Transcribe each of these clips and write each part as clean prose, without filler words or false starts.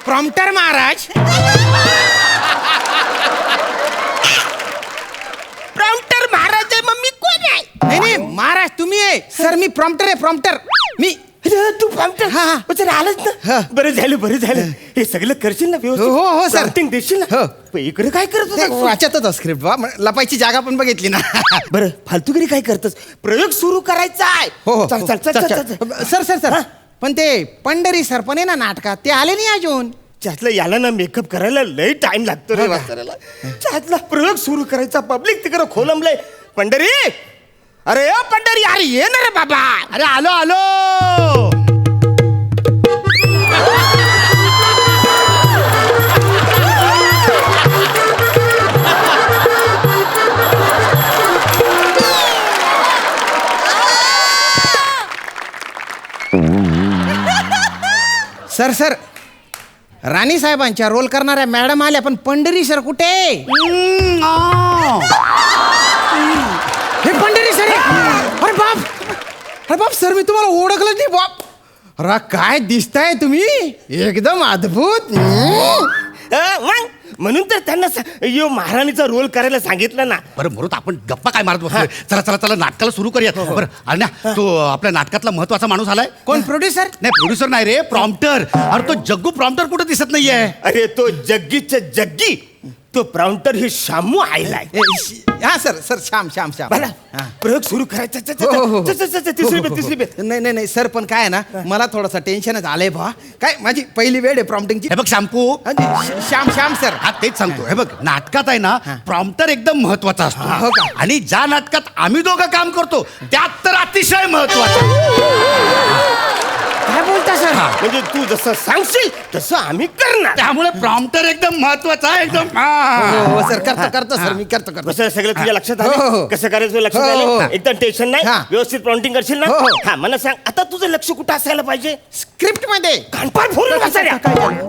Prompter Maharaj. Prompter Maharaj आहे, मग मी कोण आहे? नाही नाही महाराज तुम्ही आहे सर. मी प्रॉम्प्टर आहे प्रॉम्प्टर. मी तू प्रॉम्प्टर? हा, हा. जरा आलंच ना. हा. बरं झालं. हे सगळं करशील ना व्यवस्थित? हो, सर. Prompting देशील ना? हो. पण इकडे काय करत होता? वाचत होता स्क्रिप्ट बा. लपायची जागा पण बघितली ना. बरं फालतूगिरी काय करतस? प्रयोग सुरू करायचा आहे. हो चल. सर सर सर पण ते पंढरी सर पण आहे ना नाटकात, ते आले नाही अजून. त्यातलं याला ना मेकअप करायला लय टाइम लागतो रे हो का? वाचायला. त्यातला प्रयोग सुरू करायचा, पब्लिक तिकडे खोलंबलंय. पंढरी, अरे ओ पंढरी, अरे ये ना रे बाबा. अरे आलो. सर राणी साहेबांच्या रोल करणाऱ्या मॅडम आल्या, पण पंढरी सर कुठे? हे पंढरी सर अरे बाप सर, मी तुम्हाला ओळखलं नाही बाप. अरे काय दिसताय तुम्ही, एकदम अद्भुत. मग म्हणून तर त्यांना यो महाराणीचा रोल करायला सांगितलं ना. बरं मरुत, आपण गप्पा काय मारत बसलोय? चला नाटकाला सुरू करूयात. बरं अण्णा, तो आपल्या नाटकातला महत्वाचा माणूस आलाय. कोण? प्रोड्युसर? नाही प्रोड्युसर नाही रे, प्रॉम्प्टर. अरे तो जग्गू प्रॉम्प्टर कुठे दिसत नाहीये. अरे तो जग्गीच्या जग्गी, तो प्रॉम्प्टर हे शामू आयलाय. हा सर श्याम बरं, प्रयोग सुरू करायचा. तिसरी बेत. नाही सर, पण काय आहे ना, मला थोडंसं टेन्शनच आलंय बा. काय माझी पहिली वेळ आहे प्रॉम्प्टिंगची. हे बघ शॅम्पू, श्याम सर. हा तेच सांगतो. हे बघ, नाटकात आहे ना प्रॉम्प्टर एकदम महत्वाचा हो असतो. का? आणि ज्या नाटकात आम्ही दोघं काम करतो त्यात तर अतिशय महत्वाचा. काय बोलता सर? म्हणजे तू जसं सांगशील तसं आम्ही करणार. त्यामुळे प्रॉम्प्टर एकदम महत्वाचा आहे. एकदम हो सर, करतो सर, मी करतो. कसं सगळं तुझ्या लक्षात हो. आलं? कसं करायचं लक्षात हो. आलं? एकदम टेन्शन नाही, हा. व्यवस्थित प्रॉम्प्टिंग करशील ना? हो. हा, मला सांग आता तुझं लक्ष कुठं असायला पाहिजे? स्क्रिप्ट मध्ये. कानपाट फोडून बसायला.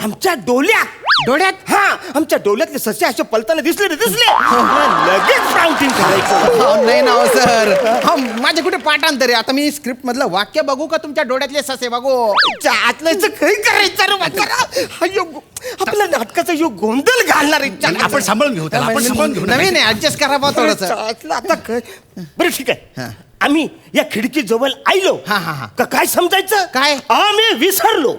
आमच्या डोळ्यात हा, आमच्या डोळ्यातले ससे असे पलताना दिसले लगेच प्रॉम्प्टिंग करायचं. नाही ना हो सर, माझे कुठे पाठांतर आहे? आता मी स्क्रिप्ट मधलं वाक्य बघू का तुमच्या डोळ्यातले ससे बघू? आतलं काही करायचं रे वाचा. आपल्या नाटकाचा यो गोंधळ घालणार आहे. आपण सांभाळून घेऊ त्याला, आपण सांभाळून घेऊ. नवीन आहे, ऍडजस्ट करा बा थोडस. आता बरं ठीक आहे. आम्ही या खिडकी जवळ आयलो हा. का काय समजायचं? काय? आम्ही विसरलो. हो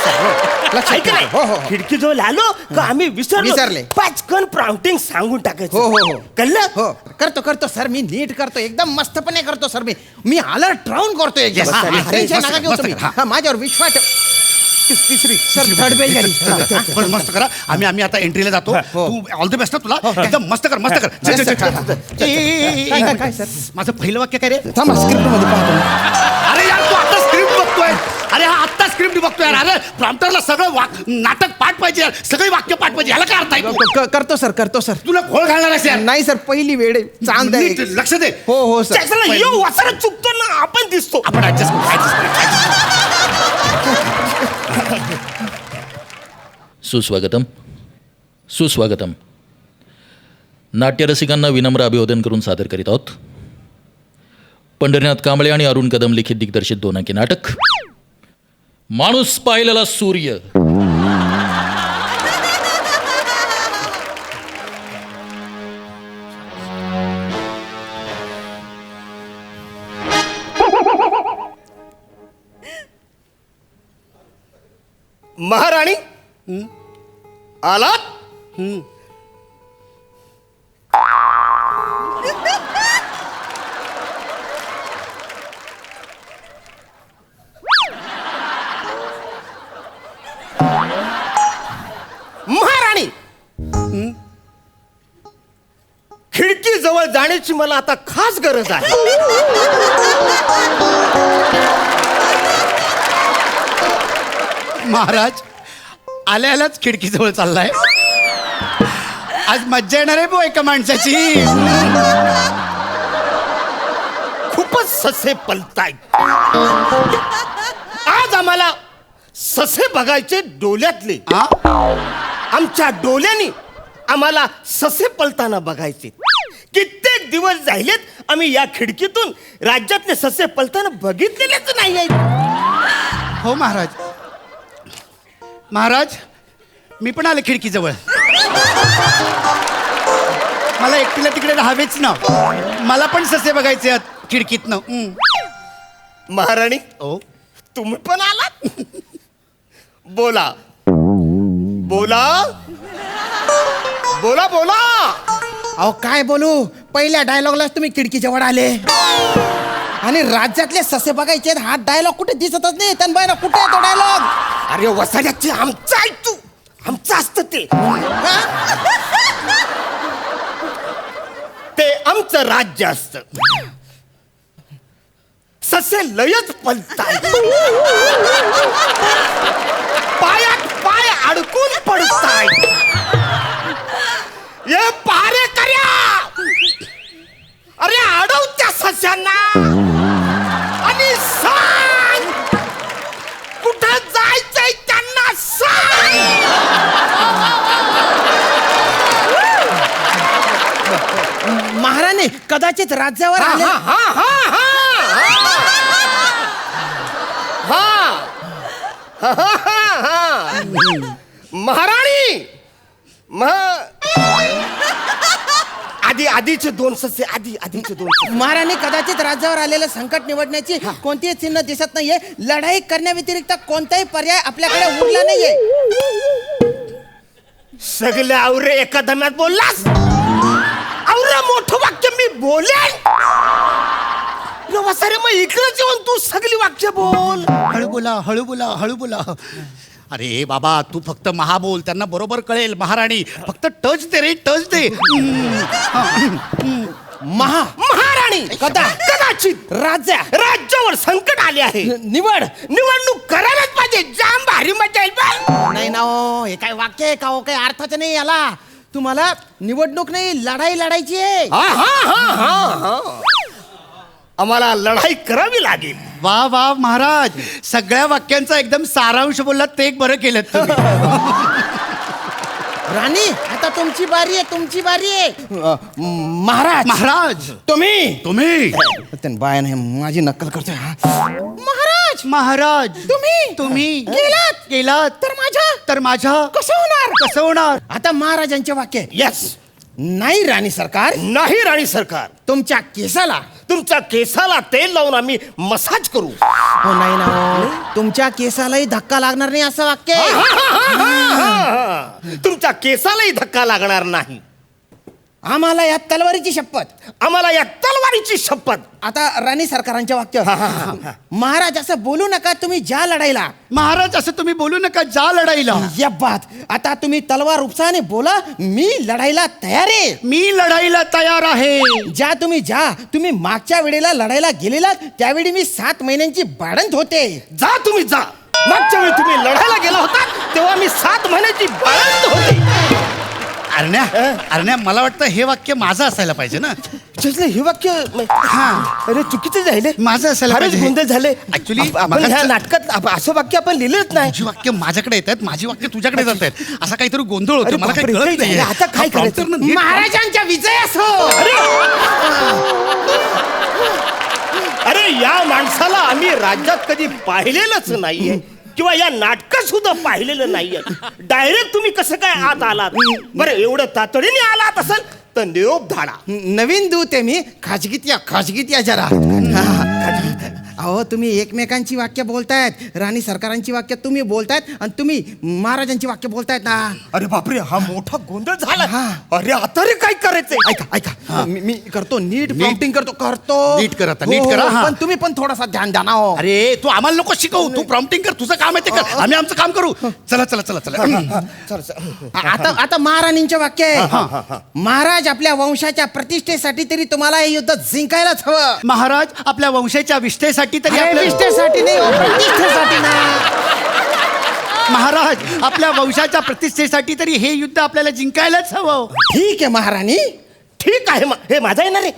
सर, लक्षात ऐक नाही, ठेवा. हो. खिडकी जवळ आलो का आम्ही विसरले. विसरलो. पाचकन प्रॉम्प्टिंग सांगून टाकायचं. हो. कळलं? हो करतो सर, मी नीट करतो, एकदम मस्तपणे करतो सर. मी अलर्ट राहून करतो एकदम. Yes, yes, टेन्शन मस्त नका घेऊ मस्त तुम्ही. हा. हा, माझ्यावर विश्वास ठेव. तिसरी सर थर्ड बेल झाली. पण मस्त करा. आम्ही आता एंट्रीला जातो. हो. तू ऑल द बेस्ट तुला. एकदम मस्त कर. चल. काय सर? माझं पहिलं वाक्य काय रे? थांबा, स्क्रिप्ट मध्ये पाहतो. अरे यार, तू आता स्क्रिप्ट बघतोय. अरे हा आत्ता स्क्रिप्ट बघतोय. अरे प्रॉम्प्टरला सगळं नाटक पाठ पाहिजे यार. सगळे वाक्य पाठ पाहिजे. याला काय अर्थ आहे? करतो सर. तुला खोळ घालणार आहेस यार. नाही सर, पहिली वेळ आहे. चांद आहे. नीट लक्ष दे. हो सर. त्याला यो वाचायला चुकतो ना, आपण दिसतो. आपण ऍडजस्ट करू. सुस्वागतम. नाट्यरसिकांना विनम्र अभिवादन करून सादर करीत आहोत पंढरीनाथ कांबळे आणि अरुण कदम लिखित दिग्दर्शित 2 अंकी नाटक माणूस पाहिलेला सूर्य. महाराणी आलात? महाराणी, खिडकी जवळ जाण्याची मला आता खास गरज आहे. महाराज आल्यालाच खिडकीजवळ चाललाय. आज मज्जा येणार आहे एका माणसाची. खूपच ससे पलतायत. आज आम्हाला ससे बघायचे डोल्यातले. आमच्या डोल्याने आम्हाला ससे पलताना बघायचे. कित्येक दिवस झालेत आम्ही या खिडकीतून राज्यातले ससे पलताना बघितलेलेच नाही आहेत. हो महाराज, महाराज मी पण आले खिडकीजवळ. मला एकटीला तिकडे राहावेच ना. मला पण ससे बघायचे आहेत खिडकीतनं. महाराणी ओ तुम्ही पण आलात. बोला बोला बोला बोला. अहो काय बोलू, पहिल्या डायलॉगलाच तुम्ही खिडकीच्या वर आले आणि राज्यातले ससे बघायचे आहेत. हा डायलॉग कुठे दिसतच नाही. त्यांना कुठे आहे तो डायलॉग? अरे वसाड्याची आमचं आहे तू, आमचं असतं ते. ते आमचं राज्य असतं. ससे लयच पलताय, पायात पाय अडकून पडताय. ये पारे कर्या, अरे अडव त्या सस्यांना आणि सांग कुठं जायचंय त्यांना सांग. महाराणी कदाचित राज्यावर हा आले. हा हा हा महाराणी आधीचे दोन ससे आधीचे दोन ससे. महाराणी कदाचित राज्यावर आलेलं संकट निवडण्याची कोणतीही चिन्ह दिसत नाहीये. लढाई करण्याव्यतिरिक्त कोणताही पर्याय आपल्याकडे उरला नाहीये. सगळे आवरे एका दम्यात बोललास. आवरे मोठं वाक्य मी बोलेन. सारे मग इकडे येऊन तू सगळी वाक्य बोल. हळू बोला हळू बोला हळू बोला. अरे बाबा तू फक्त महा बोल, त्यांना बरोबर कळेल. महाराणी फक्त टच दे रे, टच दे. महाराणी कदाचित राज्यावर संकट आले आहे. निवडणूक करायलाच पाहिजे. जाम भारी मजा येईल बा. नाही ना हो, हे काय वाक्य आहे का हो? काही अर्थाचं नाही याला. तुम्हाला निवडणूक नाही, लढाई लढायची आहे. आम्हाला लढाई करावी लागेल. वा वा महाराज, सगळ्या वाक्यांचा एकदम सारांश बोललात, ते एक बरं केलं तुम्ही. राणी आता तुमची बारी आहे, तुमची बारी आहे. महाराज महाराज तुम्ही बाया नाही माझी नक्कल करतोय. महाराज तुम्ही गेलात तर माझ्या कसं होणार. आता महाराजांचे वाक्य आहे. यस. नाही राणी सरकार, तुमच्या केसाला तेल लावून आम्ही मसाज करू. हो नाही ना हो, तुमच्या केसालाही धक्का लागणार नाही असं वाक्य आहे. तुमच्या केसालाही धक्का लागणार नाही. आम्हाला या तलवारीची शपथ. आता राणी सरकारांचे वाक्य. महाराज असं बोलू नका, तुम्ही ज्या लढाईला. महाराज असं तुम्ही बोलू नका, जा लढाईला. या बात. आता तुम्ही तलवार उपसाने बोला, मी लढाईला तयार आहे. ज्या तुम्ही मागच्या वेळेला लढाईला गेलेलात त्यावेळी मी 7 महिन्यांची बाळंत होते. जा तुम्ही जा. मागच्या वेळी तुम्ही लढायला गेला होता तेव्हा मी 7 महिन्याची बाळंत होते. अरण्या मला वाटतं हे वाक्य माझं असायला पाहिजे ना. हे वाक्य अरे चुकीचं झाले. माझं असायला पाहिजे. गोंधळ झाले. ऍक्च्युली आपण ह्या नाटकात असं वाक्य आपण लिहिलंच नाही. तुझी वाक्य माझ्याकडे येत आहेत, माझी वाक्य तुझ्याकडे जात आहेत, असा काहीतरी गोंधळ होतो. मला काही कळत नाही. आता काय करायचं. महाराजांच्या विजय असो. अरे या माणसाला आम्ही राज्यात कधी पाहिलेलंच नाहीये किंवा या नाटकात सुद्धा पाहिलेलं नाहीये. डायरेक्ट तुम्ही कसं काय आत आलात. बरं एवढं तातडीने आलात असेल तर निरोप धाडा. नवीन दूत आहे मी. खाजगीत या जरा. अहो तुम्ही एकमेकांची वाक्य बोलतायत. राणी सरकारांची वाक्य तुम्ही बोलतायत आणि तुम्ही महाराजांची वाक्य बोलतायत ना. अरे बापरे, हा मोठा गोंधळ झाला. अरे आता रे काय करायचंय. ऐका मी करतो. नीट प्रॉम्प्टिंग करतो. नीट कर आता, नीट करा. पण तुम्ही पण थोडासा ध्यान द्या ना हो. अरे तू आम्हाला नको शिकवू, तू प्रॉम्प्टिंग कर. तुझं काम आहे ते कर, आम्ही आमचं काम करू. चला. आता महाराणींचे वाक्य आहे. महाराज आपल्या वंशाच्या प्रतिष्ठेसाठी तरी तुम्हाला हे युद्ध जिंकायलाच हवं. महाराज आपल्या वंशाच्या विष्ठेसाठी तरी प्रतिष्ठेसाठी नाही, प्रतिष्ठेसाठी नाही. महाराज आपल्या वंशाच्या प्रतिष्ठेसाठी तरी हे युद्ध आपल्याला जिंकायलाच हवं. ठीक आहे महाराणी. ठीक आहे. हे माझा येणार आहे.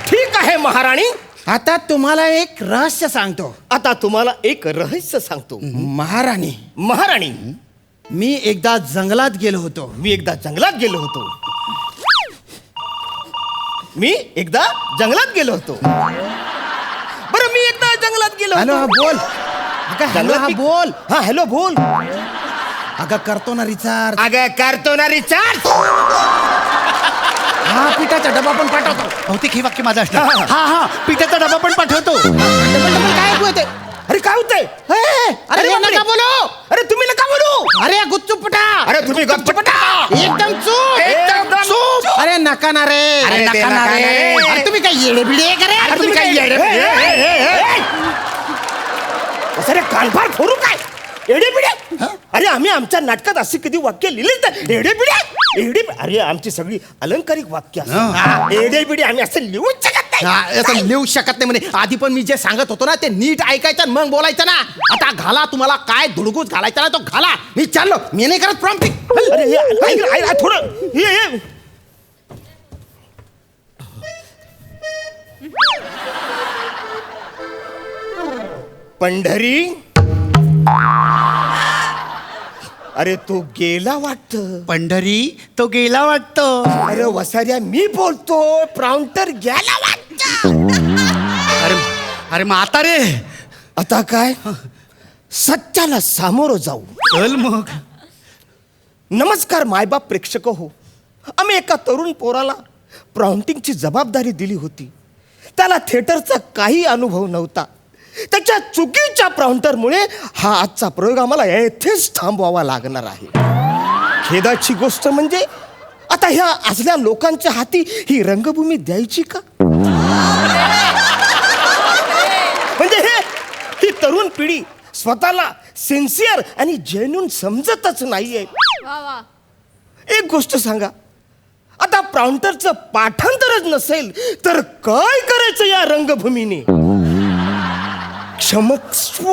ठीक आहे महाराणी. आता तुम्हाला एक रहस्य सांगतो. महाराणी मी एकदा जंगलात गेलो होतो. बरं मी एकदा जंगलात गेलो हॅलो होतो. बोल अगं हॅलो जंगलात हा मी- बोल हा हॅलो बोल. अगं करतो ना रिचार्ज. अगं करतो ना रिचार्ज. हा पिठाचा डबा पण पाठवतो. बहुतेक हे वाक्य माझं असणार. हा हा पिठाचा डबा पण पाठवतो. काय ऐकू येते? अरे काय होतंय? अरे हे बापरे. नका बोलू. अरे तुम्ही नका बोलू. अरे गुच्चूपटा. अरे तुम्ही गप्पटा. एकदम चूप. एकदम चूप. अरे नका ना रे. अरे नका ते ना नका रे. ना रे. अरे तुम्ही काय येडे बिडे आहे का रे? अरे तुम्ही काय येडे अरे कानफार फोडू काय एडे पिढे. अरे आम्ही आमच्या नाटकात अशी कधी वाक्य लिहिली तर एडे पिढे अरे आमची सगळी अलंकारिक वाक्य एडे पिढे आम्ही असं लिहूच शकत नाही. हा, असं लिहू शकत नाही म्हणे. आधी पण मी जे सांगत होतो ना ते नीट ऐकायचं आणि मग बोलायचं ना. आता घाला तुम्हाला काय धुडगूस घालायचा ना तो घाला. मी चाललो. मी नाही करत प्रॉम्प्टिंग. अरे हे ऐक थोडं हे पंढरी. अरे तो गेला वाटत. पंढरी तो गेला वाटतो. अरे वसाऱ्या मी बोलतो प्राउंटर गेला वाटत. अरे अरे मग आता रे. आता काय सत्याला सामोरं जाऊ. चल मग. नमस्कार मायबाप प्रेक्षक हो. आम्ही एका तरुण पोराला प्राउंटिंगची जबाबदारी दिली होती. त्याला थिएटरचा काही अनुभव नव्हता. त्याच्या चुकीच्या प्राउंटरमुळे हा आजचा प्रयोग आम्हाला येथेच थांबवावा लागणार आहे. खेदाची गोष्ट म्हणजे आता ह्या असल्या लोकांच्या हाती ही रंगभूमी द्यायची का? म्हणजे ही तरुण पिढी स्वतःला सिन्सिअर आणि जेन्युन समजतच नाहीये. एक गोष्ट सांगा, आता प्राउंटरचं पाठांतरच नसेल तर काय करायचं या रंगभूमीने? क्षमस्व.